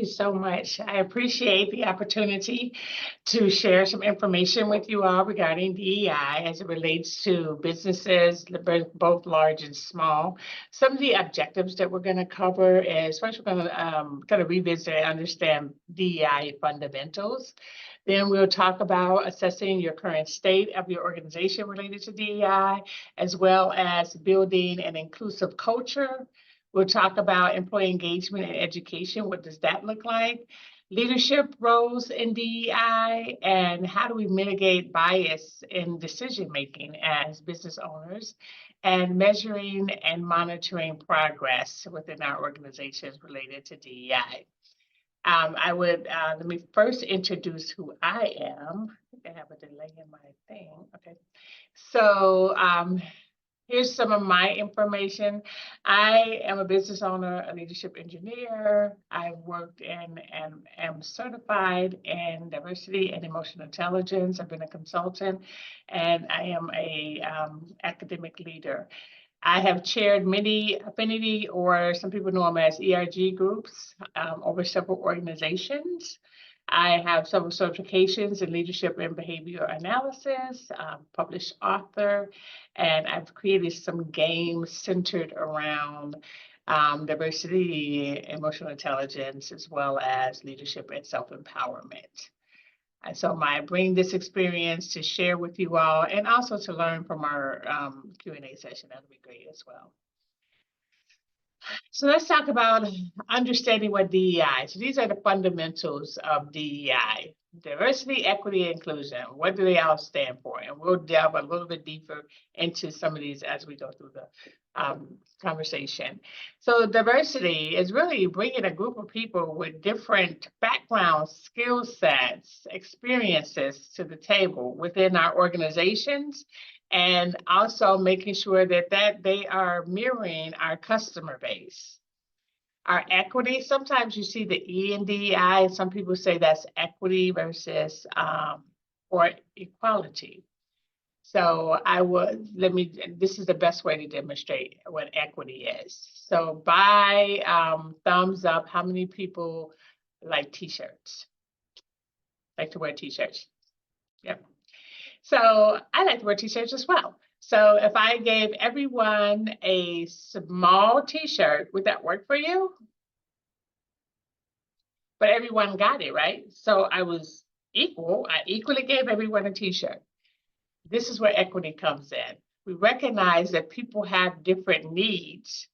you so much. I appreciate the opportunity to share some information with you all regarding DEI as it relates to businesses, both large and small. Some of the objectives that we're going to cover is first we're going to kind of revisit and understand DEI fundamentals. Then we'll talk about assessing your current state of your organization related to DEI, as well as building an inclusive culture. We'll talk about employee engagement and education. What does that look like? Leadership roles in DEI, and how do we mitigate bias in decision-making as business owners, and measuring and monitoring progress within our organizations related to DEI. Let me first introduce who I am. I think I have a delay in my thing. Okay. So here's some of my information. I am a business owner, a leadership engineer. I've worked in and am certified in diversity and emotional intelligence. I've been a consultant, and I am a academic leader. I have chaired many affinity, or some people know them as ERG groups, over several organizations. I have several certifications in leadership and behavior analysis, published author, and I've created some games centered around diversity, emotional intelligence, as well as leadership and self-empowerment. And so I bring this experience to share with you all, and also to learn from our Q&A session. That'll be great as well. So let's talk about understanding what DEI. So these are the fundamentals of DEI: diversity, equity, and inclusion. What do they all stand for? And we'll delve a little bit deeper into some of these as we go through the conversation. So diversity is really bringing a group of people with different backgrounds, skill sets, experiences to the table within our organizations, and also making sure that they are mirroring our customer base. Our equity, sometimes you see the E in DEI, and some people say that's equity versus or equality. So this is the best way to demonstrate what equity is. So by thumbs up, how many people like t-shirts? Like to wear t-shirts? Yep. So I like to wear t-shirts as well. So if I gave everyone a small t-shirt, would that work for you? But everyone got it, right? So I was equal. I equally gave everyone a t-shirt. This is where equity comes in. We recognize that people have different needs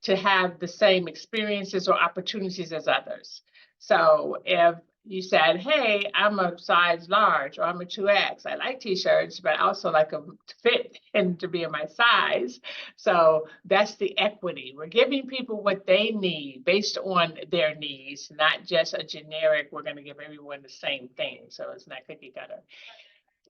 to have the same experiences or opportunities as others. So if you said, hey, I'm a size large, or I'm a 2X, I like t-shirts, but I also like them to fit and to be in my size. So that's the equity. We're giving people what they need based on their needs, not just a generic, we're going to give everyone the same thing. So it's not cookie cutter.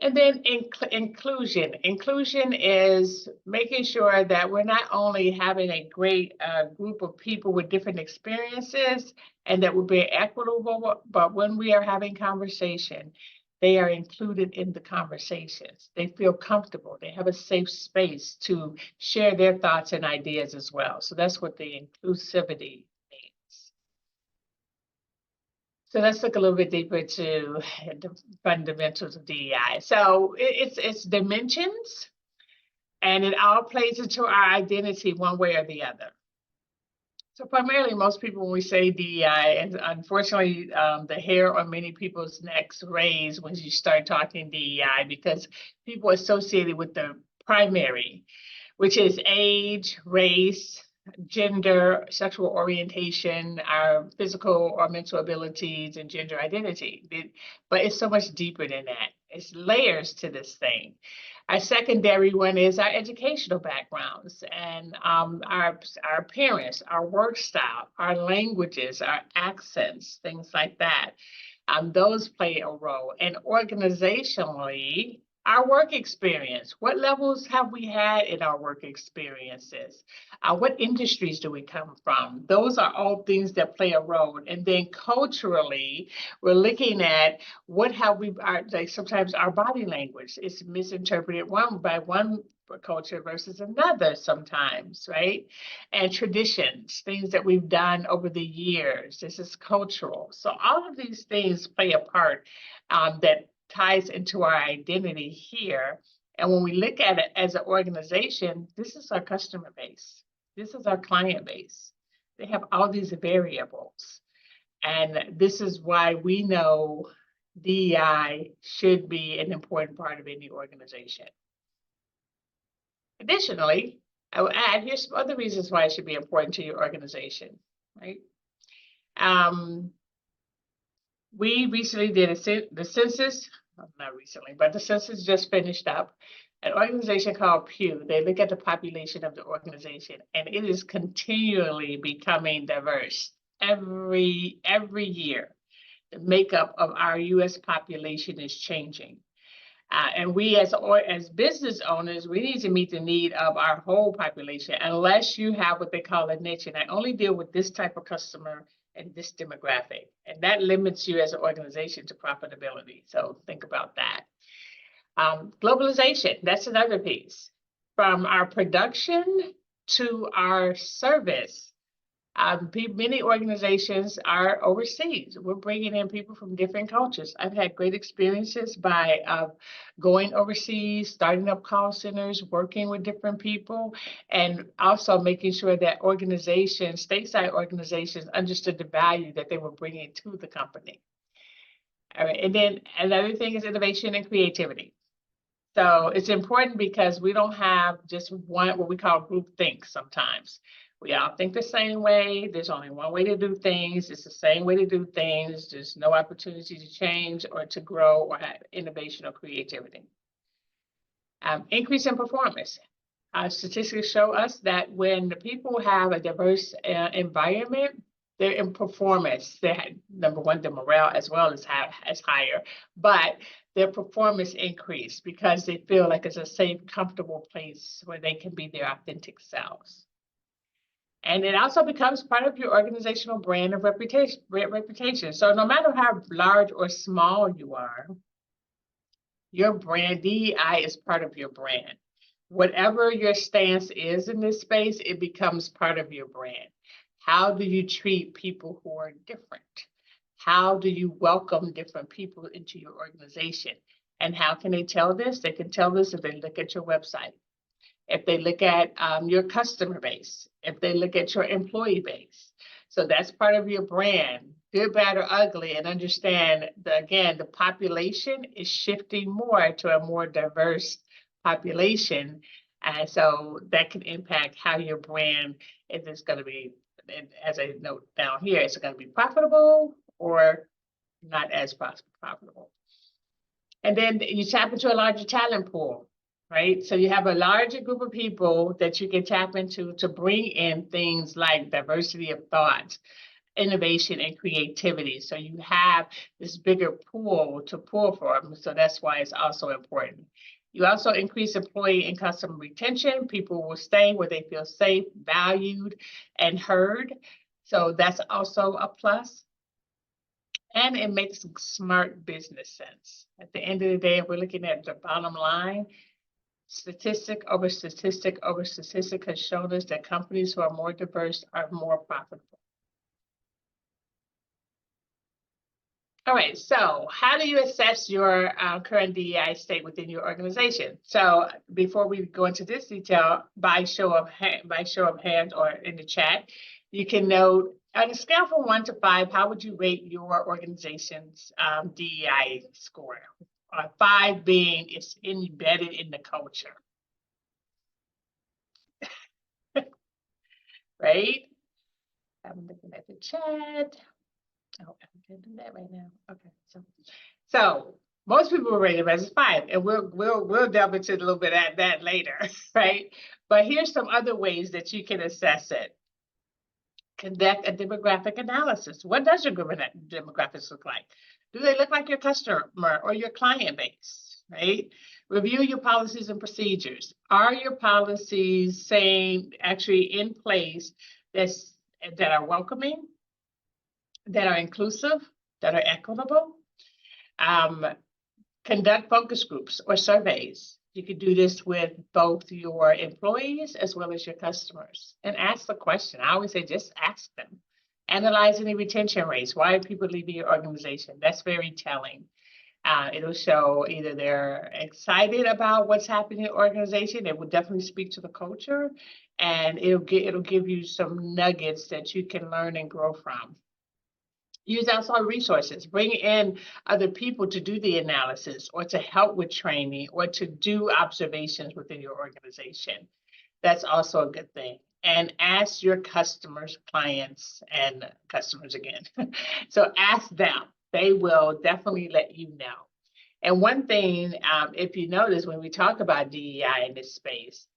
And then inclusion. Inclusion is making sure that we're not only having a great group of people with different experiences and that we're being equitable, but when we are having conversation, they are included in the conversations. They feel comfortable. They have a safe space to share their thoughts and ideas as well. So that's what the inclusivity means. So let's look a little bit deeper to the fundamentals of DEI. So it's dimensions, and it all plays into our identity one way or the other. So primarily, most people, when we say DEI, and unfortunately, the hair on many people's necks raise when you start talking DEI, because people associate it with the primary, which is age, race, gender, sexual orientation, our physical or mental abilities, and gender identity. But it's so much deeper than that. It's layers to this thing. Our secondary one is our educational backgrounds and our appearance, our work style, our languages, our accents, things like that. Those play a role. And organizationally, our work experience. What levels have we had in our work experiences? What industries do we come from? Those are all things that play a role. And then culturally, we're looking at what have we, like sometimes our body language is misinterpreted by one culture versus another sometimes, right? And traditions, things that we've done over the years. This is cultural. So all of these things play a part that ties into our identity here. And when we look at it as an organization, this is our customer base. This is our client base. They have all these variables. And this is why we know DEI should be an important part of any organization. Additionally, I will add, here's some other reasons why it should be important to your organization, right? We recently did the census, not recently, but the census just finished up. An organization called Pew, they look at the population of the organization, and it is continually becoming diverse every year. The makeup of our U.S. population is changing. And we as business owners, we need to meet the need of our whole population, unless you have what they call a niche. And I only deal with this type of customer and this demographic. And that limits you as an organization to profitability. So think about that. Globalization, that's another piece. From our production to our service, many organizations are overseas. We're bringing in people from different cultures. I've had great experiences by going overseas, starting up call centers, working with different people, and also making sure that organizations, stateside organizations, understood the value that they were bringing to the company. All right, and then another thing is innovation and creativity. So it's important because we don't have just one, what we call group think sometimes. We all think the same way. There's only one way to do things. It's the same way to do things. There's no opportunity to change or to grow or have innovation or creativity. Increase in performance. Statistics show us that when the people have a diverse environment, they're in performance. Number one, their morale as well is higher, but their performance increase because they feel like it's a safe, comfortable place where they can be their authentic selves. And it also becomes part of your organizational brand of reputation. So no matter how large or small you are, your brand, DEI is part of your brand. Whatever your stance is in this space, it becomes part of your brand. How do you treat people who are different? How do you welcome different people into your organization? And how can they tell this? They can tell this if they look at your website, if they look at your customer base, if they look at your employee base. So that's part of your brand, good, bad, or ugly, and understand that, again, the population is shifting more to a more diverse population. And so that can impact how your brand, if it's going to be, as I note down here, is it going to be profitable or not as profitable? And then you tap into a larger talent pool, right? So you have a larger group of people that you can tap into to bring in things like diversity of thought, innovation, and creativity. So you have this bigger pool to pull from. So that's why it's also important. You also increase employee and customer retention. People will stay where they feel safe, valued, and heard. So that's also a plus. And it makes smart business sense. At the end of the day, if we're looking at the bottom line, statistic over statistic over statistic has shown us that companies who are more diverse are more profitable. All right, so how do you assess your current DEI state within your organization? So before we go into this detail, by show of hands or in the chat, you can note on a scale from 1 to 5, how would you rate your organization's DEI score? 5 being it's embedded in the culture. Right? I'm looking at the chat. Oh, I can't do that right now. Okay, so most people will rate it as a 5, and we'll delve into a little bit of that later, right? But here's some other ways that you can assess it. Conduct a demographic analysis. What does your demographics look like? Do they look like your customer or your client base, right? Review your policies and procedures. Are your policies actually in place that are welcoming, that are inclusive, that are equitable? Conduct focus groups or surveys. You could do this with both your employees as well as your customers, and ask the question. I always say, just ask them. Analyze any retention rates. Why are people leaving your organization? That's very telling. It'll show either they're excited about what's happening in the organization. It will definitely speak to the culture, and it'll give you some nuggets that you can learn and grow from. Use outside resources. Bring in other people to do the analysis or to help with training or to do observations within your organization. That's also a good thing. And ask your customers, clients, and customers again. So ask them. They will definitely let you know. And one thing, if you notice, when we talk about DEI in this space,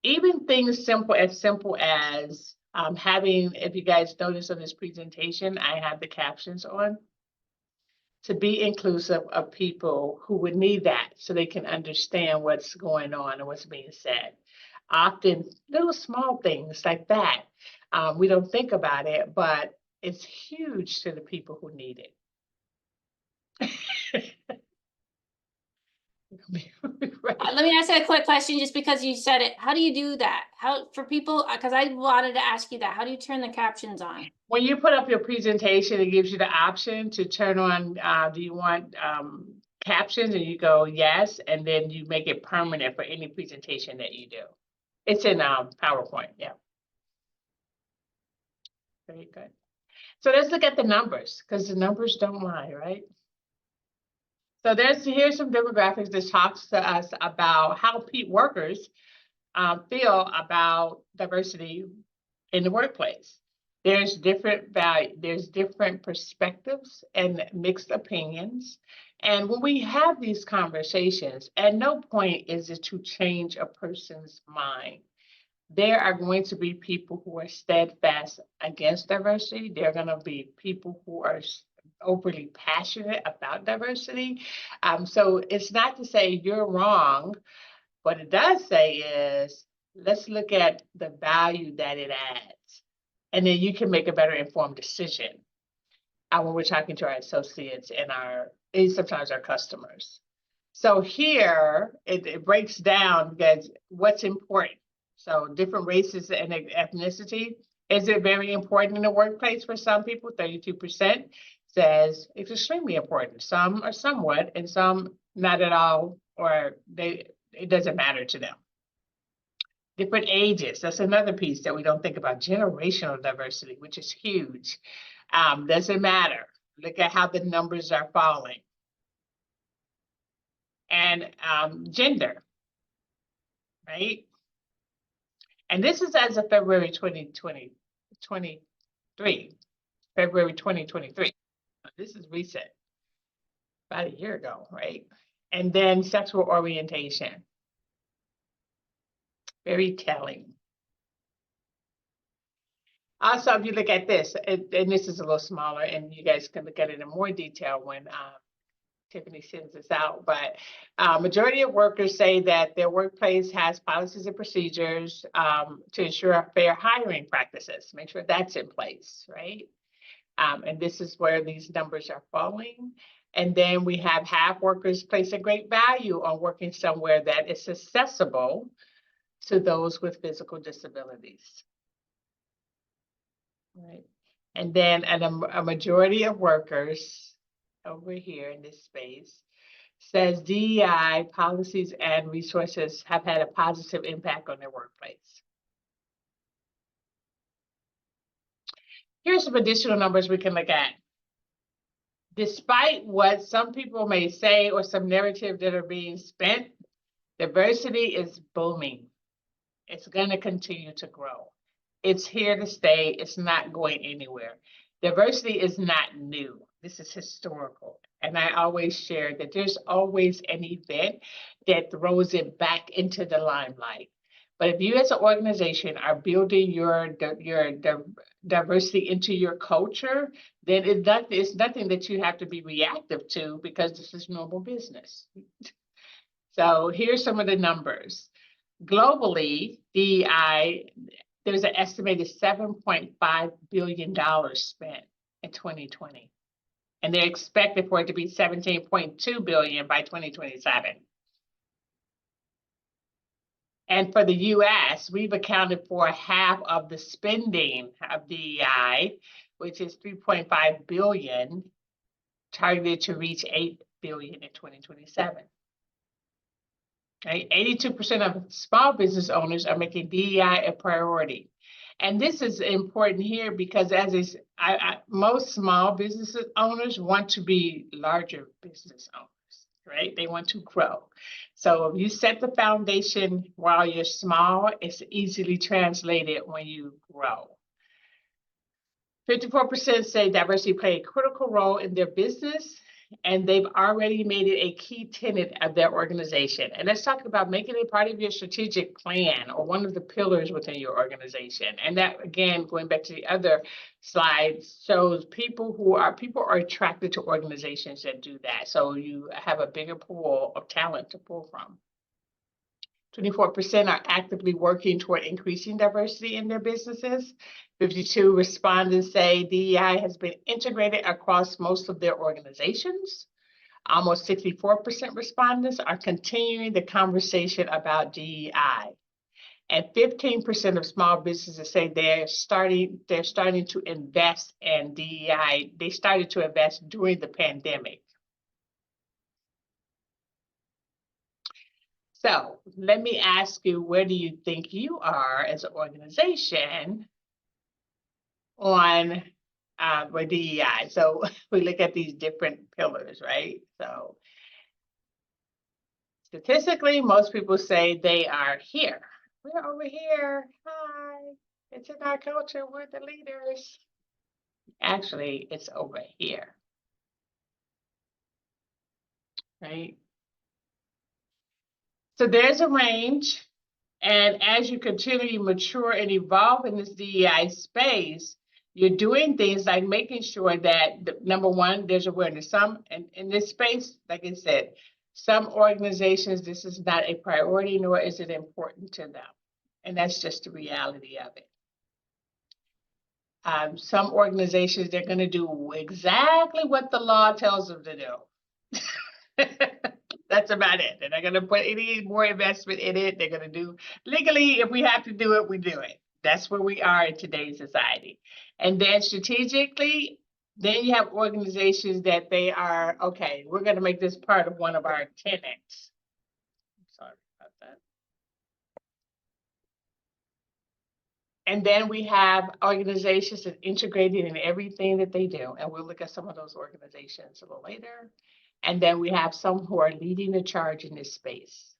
even things simple as having, if you guys notice on this presentation, I have the captions on, to be inclusive of people who would need that so they can understand what's going on and what's being said. Often little small things like that, we don't think about it, but it's huge to the people who need it. Let me ask you a quick question, just because you said it. How do you do that? How, for people, because I wanted to ask you that, how do you turn the captions on? When you put up your presentation, it gives you the option to turn on, do you want captions? And you go yes, and then you make it permanent for any presentation that you do. It's in PowerPoint, yeah. Very good. So let's look at the numbers, because the numbers don't lie, right? So here's some demographics that talks to us about how workers feel about diversity in the workplace. There's different there's different perspectives and mixed opinions. And when we have these conversations, at no point is it to change a person's mind. There are going to be people who are steadfast against diversity. There are going to be people who are overly passionate about diversity. So it's not to say you're wrong. What it does say is, let's look at the value that it adds. And then you can make a better informed decision when we're talking to our associates and sometimes our customers. So here, it breaks down because what's important. So different races and ethnicity. Is it very important in the workplace for some people? 32% says it's extremely important. Some are somewhat, and some not at all, or it doesn't matter to them. Different ages, that's another piece that we don't think about. Generational diversity, which is huge. Doesn't matter. Look at how the numbers are falling. And gender, right? And this is as of February 2023. February 2023. This is recent, about a year ago, right? And then sexual orientation. Very telling. Also, if you look at this, and this is a little smaller, and you guys can look at it in more detail when Tiffany sends this out, but majority of workers say that their workplace has policies and procedures to ensure fair hiring practices. Make sure that's in place, right? And this is where these numbers are falling. And then we have half workers place a great value on working somewhere that is accessible to those with physical disabilities. Right. And then a majority of workers over here in this space says DEI policies and resources have had a positive impact on their workplace. Here's some additional numbers we can look at. Despite what some people may say or some narrative that are being spent, diversity is booming. It's going to continue to grow. It's here to stay. It's not going anywhere. Diversity is not new. This is historical. And I always share that there's always an event that throws it back into the limelight. But if you as an organization are building your diversity into your culture, then it's nothing that you have to be reactive to, because this is normal business. So here's some of the numbers. Globally, DEI, there's an estimated $7.5 billion spent in 2020. And they're expected for it to be $17.2 billion by 2027. And for the US, we've accounted for half of the spending of DEI, which is 3.5 billion, targeted to reach 8 billion in 2027. Right? 82% of small business owners are making DEI a priority. And this is important here because most small business owners want to be larger business owners, right? They want to grow. So if you set the foundation while you're small, it's easily translated when you grow. 54% say diversity play a critical role in their business, and they've already made it a key tenet of their organization. And let's talk about making it part of your strategic plan or one of the pillars within your organization. And that, again, going back to the other slides, shows people are attracted to organizations that do that. So you have a bigger pool of talent to pull from. 24% are actively working toward increasing diversity in their businesses. 52 respondents say DEI has been integrated across most of their organizations. Almost 64% respondents are continuing the conversation about DEI. And 15% of small businesses say they're starting to invest in DEI. They started to invest during the pandemic. So let me ask you, where do you think you are as an organization on with DEI? So we look at these different pillars, right? So statistically, most people say they are here. We're over here. Hi, it's in our culture. We're the leaders. Actually, it's over here, right? So there's a range. And as you continue to mature and evolve in this DEI space, you're doing things like making sure that, number one, there's awareness. Some, in this space, like I said, some organizations, this is not a priority, nor is it important to them. And that's just the reality of it. Some organizations, they're going to do exactly what the law tells them to do. That's about it. They're not going to put any more investment in it. They're going to do legally, if we have to do it, we do it. That's where we are in today's society. And then strategically, then you have organizations that they are, okay, we're going to make this part of one of our tenets. Sorry about that. And then we have organizations that integrated in everything that they do. And we'll look at some of those organizations a little later. And then we have some who are leading the charge in this space.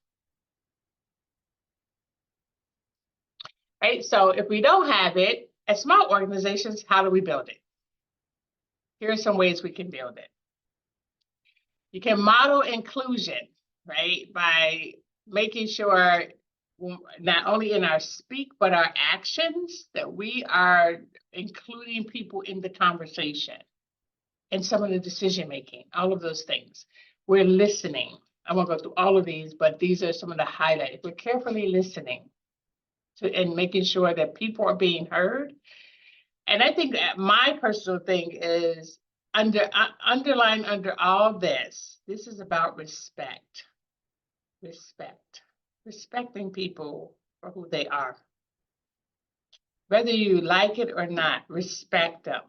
Right? So if we don't have it, as small organizations, how do we build it? Here are some ways we can build it. You can model inclusion, right? By making sure not only in our speak, but our actions, that we are including people in the conversation and some of the decision-making, all of those things. We're listening. I won't go through all of these, but these are some of the highlights. We're carefully listening and making sure that people are being heard. And I think that my personal thing is underlying under all this, this is about respect. Respecting people for who they are. Whether you like it or not, respect them.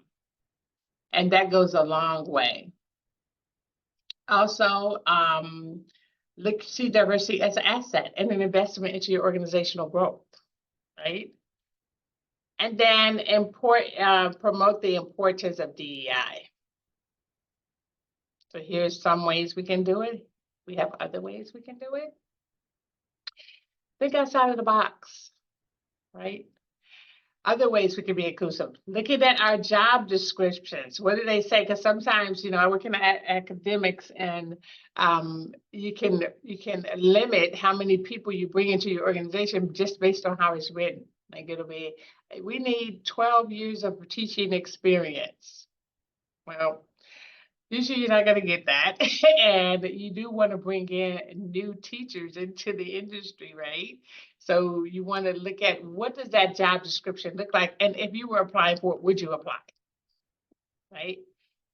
And that goes a long way. Also, see diversity as an asset and an investment into your organizational growth, right? And then promote the importance of DEI. So here's some ways we can do it. We have other ways we can do it. Think outside of the box, right? Other ways we can be inclusive. Looking at our job descriptions, what do they say? Because sometimes, I work in academics, and you can limit how many people you bring into your organization just based on how it's written. Like it'll be, we need 12 years of teaching experience. Well, usually you're not going to get that. And you do want to bring in new teachers into the industry, right? So you want to look at, what does that job description look like? And if you were applying for it, would you apply? Right?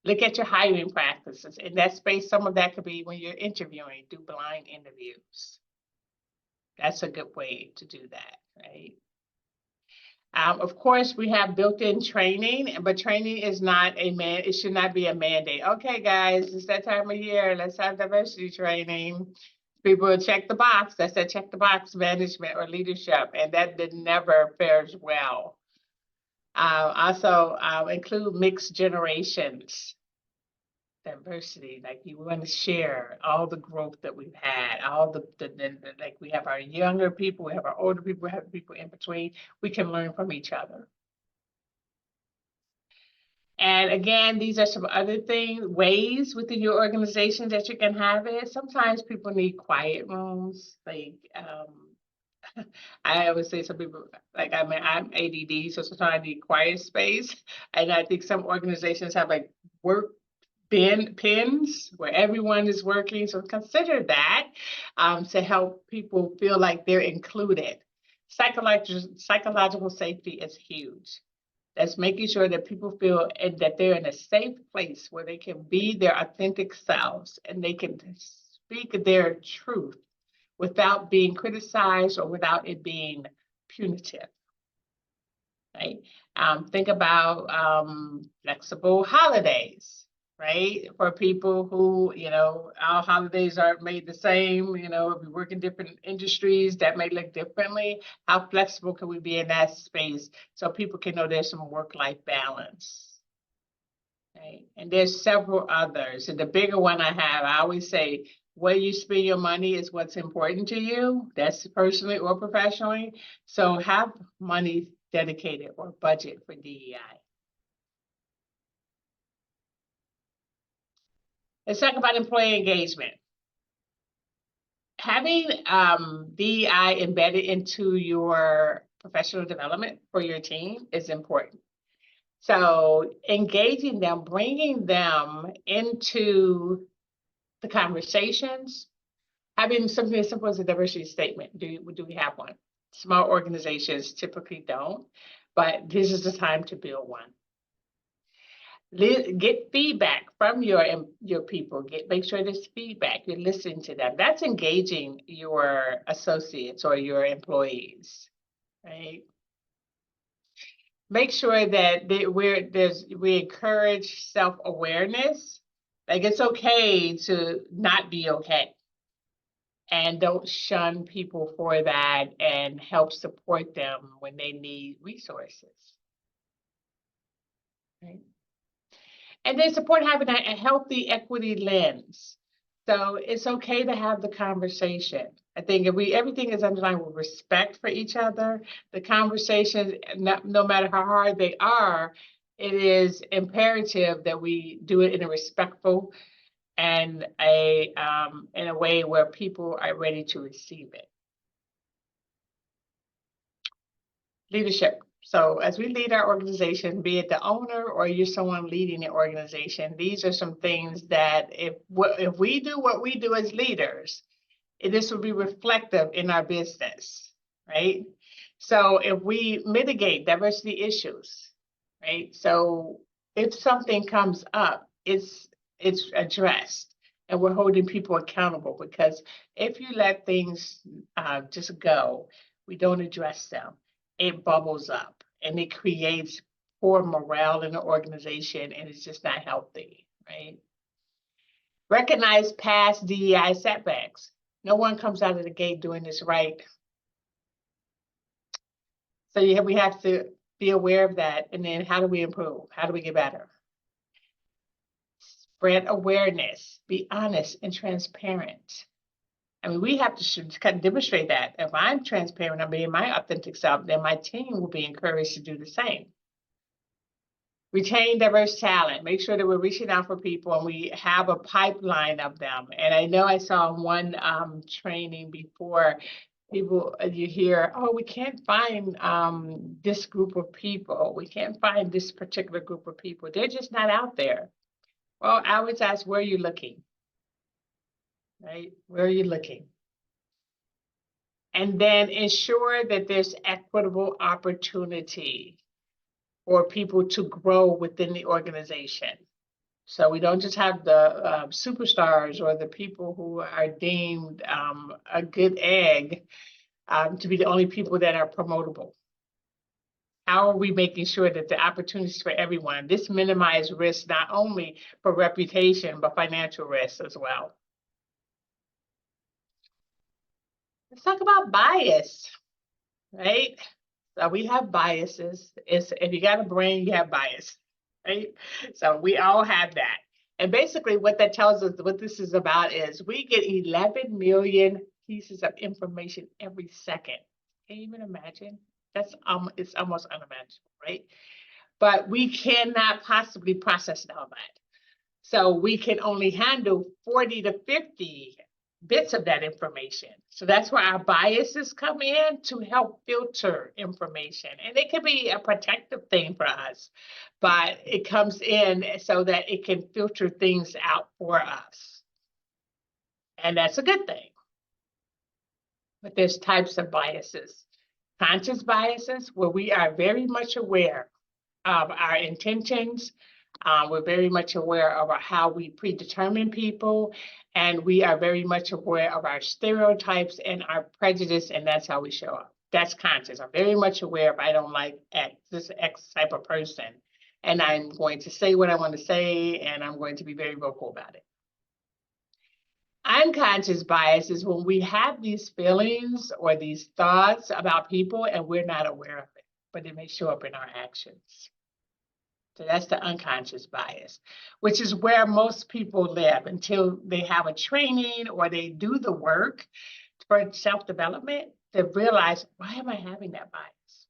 Look at your hiring practices. In that space, some of that could be when you're interviewing, do blind interviews. That's a good way to do that, right? Of course, we have built-in training, but training is not it should not be a mandate. Okay, guys, it's that time of year. Let's have diversity training. People check the box. That's that check the box management or leadership, and that never fares well. Also, include mixed generations. Diversity, like you want to share all the growth that we've had, all the like we have our younger people, we have our older people, we have people in between. We can learn from each other. And again, these are some other ways within your organization that you can have it. Sometimes people need quiet rooms. Like I always say some people, like I'm ADD, so sometimes I need quiet space. And I think some organizations have like work pins where everyone is working. So consider that to help people feel like they're included. Psychological safety is huge. That's making sure that people feel that they're in a safe place where they can be their authentic selves and they can speak their truth without being criticized or without it being punitive. Right? Think about flexible holidays, right? For people who, our holidays aren't made the same, if we work in different industries that may look differently, how flexible can we be in that space so people can know there's some work-life balance, right? And there's several others. And the bigger one I always say, where you spend your money is what's important to you. That's personally or professionally. So have money dedicated or budget for DEI. Let's talk about employee engagement. Having DEI embedded into your professional development for your team is important. So engaging them, bringing them into the conversations, having something as simple as a diversity statement. Do we have one? Small organizations typically don't, but this is the time to build one. Get feedback from your people. Make sure there's feedback. You're listening to them. That's engaging your associates or your employees, right? Make sure that we encourage self-awareness. Like it's okay to not be okay. And don't shun people for that and help support them when they need resources. Right? And then support having a healthy equity lens. So it's okay to have the conversation. I think if everything is underlined with respect for each other, the conversations, no matter how hard they are, it is imperative that we do it in a respectful and in a way where people are ready to receive it. Leadership. So as we lead our organization, be it the owner or you're someone leading the organization, these are some things that if we do what we do as leaders, this will be reflective in our business, right? So if we mitigate diversity issues, right? So if something comes up, it's addressed and we're holding people accountable, because if you let things just go, we don't address them, it bubbles up and it creates poor morale in the organization and it's just not healthy, right? Recognize past DEI setbacks. No one comes out of the gate doing this right. So we have to be aware of that. And then how do we improve? How do we get better? Spread awareness, be honest and transparent. I mean, we have to kind of demonstrate that. If I'm transparent, I'm being my authentic self, then my team will be encouraged to do the same. Retain diverse talent. Make sure that we're reaching out for people and we have a pipeline of them. And I know I saw one training before, people, you hear, oh, we can't find this group of people. We can't find this particular group of people. They're just not out there. Well, I always ask, where are you looking? Right? Where are you looking? And then ensure that there's equitable opportunity for people to grow within the organization. So we don't just have the superstars or the people who are deemed a good egg, to be the only people that are promotable? How are we making sure that the opportunities for everyone, this minimize risk not only for reputation, but financial risk as well? Let's talk about bias, right? So we have biases. If you got a brain, you have bias, right? So we all have that. And basically what that tells us, what this is about is we get 11 million pieces of information every second. Can you even imagine? It's almost unimaginable, right? But we cannot possibly process all that. So we can only handle 40 to 50 bits of that information. So that's where our biases come in to help filter information. And it can be a protective thing for us, but it comes in so that it can filter things out for us. And that's a good thing. But there's types of biases. Conscious biases, where we are very much aware of our intentions. We're very much aware of how we predetermine people, and we are very much aware of our stereotypes and our prejudice, and that's how we show up. That's conscious. I'm very much aware if I don't like this X type of person, and I'm going to say what I want to say, and I'm going to be very vocal about it. Unconscious bias is when we have these feelings or these thoughts about people and we're not aware of it, but it may show up in our actions. So that's the unconscious bias, which is where most people live until they have a training or they do the work for self-development to realize, why am I having that bias?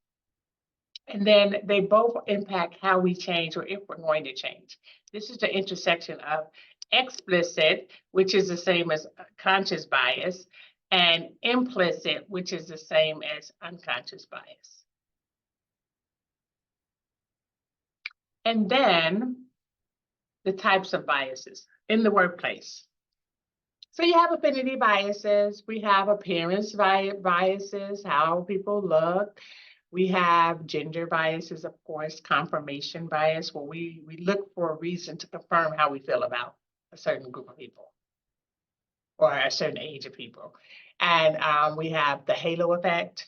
And then they both impact how we change or if we're going to change. This is the intersection of explicit, which is the same as conscious bias, and implicit, which is the same as unconscious bias. And then the types of biases in the workplace. So you have affinity biases, we have appearance biases, how people look. We have gender biases, of course, confirmation bias, where we look for a reason to confirm how we feel about a certain group of people or a certain age of people. And we have the halo effect.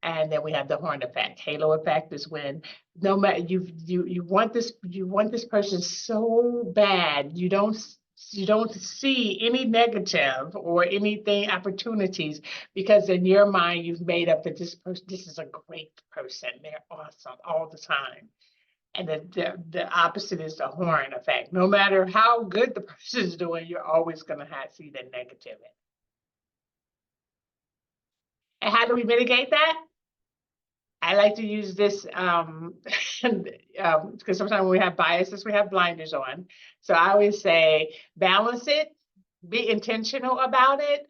And then we have the horn effect. Halo effect is when no matter you want this person so bad, you don't see any negative or anything opportunities, because in your mind you've made up that this is a great person. They're awesome all the time. And the opposite is the horn effect. No matter how good the person is doing, you're always going to see the negative. And how do we mitigate that? I like to use this because sometimes when we have biases, we have blinders on. So I always say, balance it, be intentional about it,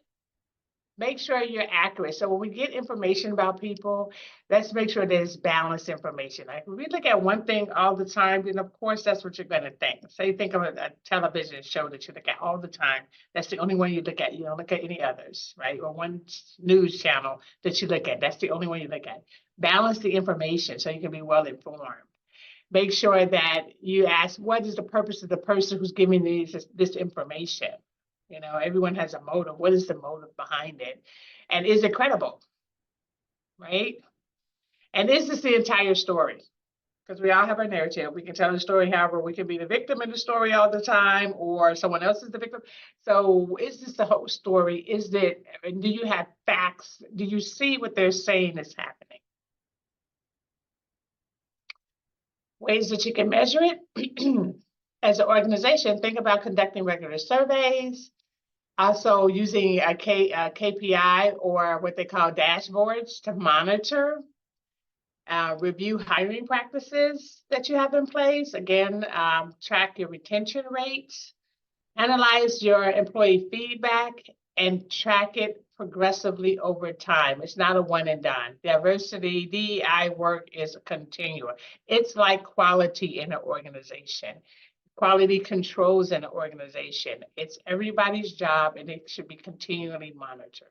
make sure you're accurate. So when we get information about people, let's make sure that it's balanced information. Like if we look at one thing all the time, then of course that's what you're going to think. Say think of a television show that you look at all the time. That's the only one you look at. You don't look at any others, right? Or one news channel that you look at. That's the only one you look at. Balance the information so you can be well informed. Make sure that you ask, what is the purpose of the person who's giving this information? You know, everyone has a motive. What is the motive behind it? And is it credible? Right? And is this the entire story? Because we all have our narrative. We can tell the story, however, we can be the victim in the story all the time, or someone else is the victim. So is this the whole story? Do you have facts? Do you see what they're saying is happening? Ways that you can measure it. As an organization, think about conducting regular surveys, also using a KPI or what they call dashboards to monitor, review hiring practices that you have in place. Again, track your retention rates, analyze your employee feedback, and track it progressively over time. It's not a one and done. Diversity, DEI work is continual. It's like quality in an organization. Quality controls in an organization. It's everybody's job and it should be continually monitored.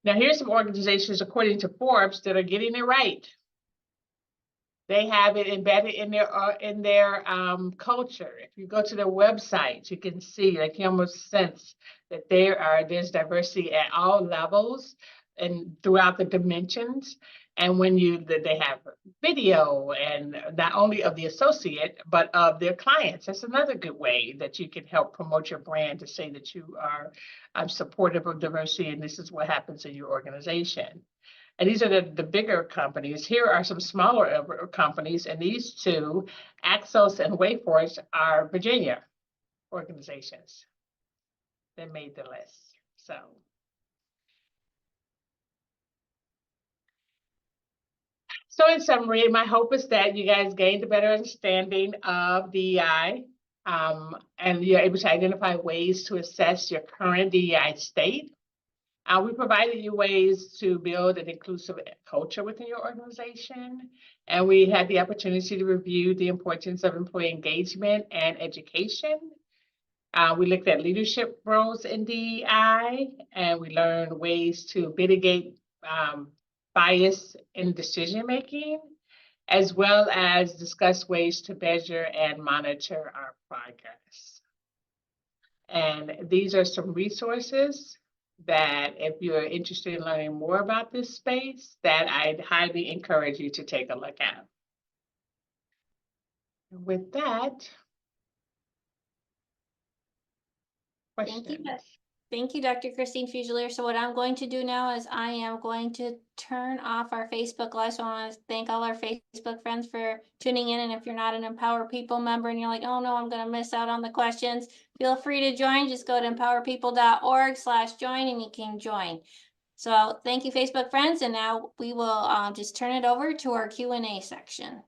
Now here's some organizations according to Forbes that are getting it right. They have it embedded in their culture. If you go to their website, you can see, like, you almost sense that there's diversity at all levels and throughout the dimensions. And when they have video, and not only of the associate, but of their clients. That's another good way that you can help promote your brand, to say that you are supportive of diversity, and this is what happens in your organization. And these are the bigger companies. Here are some smaller companies, and these two, Axos and Wayforce, are Virginia organizations that made the list. So in summary, my hope is that you guys gained a better understanding of DEI, and you're able to identify ways to assess your current DEI state. We provided you ways to build an inclusive culture within your organization, and we had the opportunity to review the importance of employee engagement and education. We looked at leadership roles in DEI, and we learned ways to mitigate bias in decision-making, as well as discuss ways to measure and monitor our progress. And these are some resources that, if you're interested in learning more about this space, that I'd highly encourage you to take a look at. And with that, questions? Thank you, Dr. Christine Fuselier. So what I'm going to do now is I am going to turn off our Facebook Live. So I want to thank all our Facebook friends for tuning in. And if you're not an Empower People member and you're like, oh no, I'm going to miss out on the questions, feel free to join. Just go to empowerpeople.org/join and you can join. So thank you, Facebook friends. And now we will just turn it over to our Q&A section.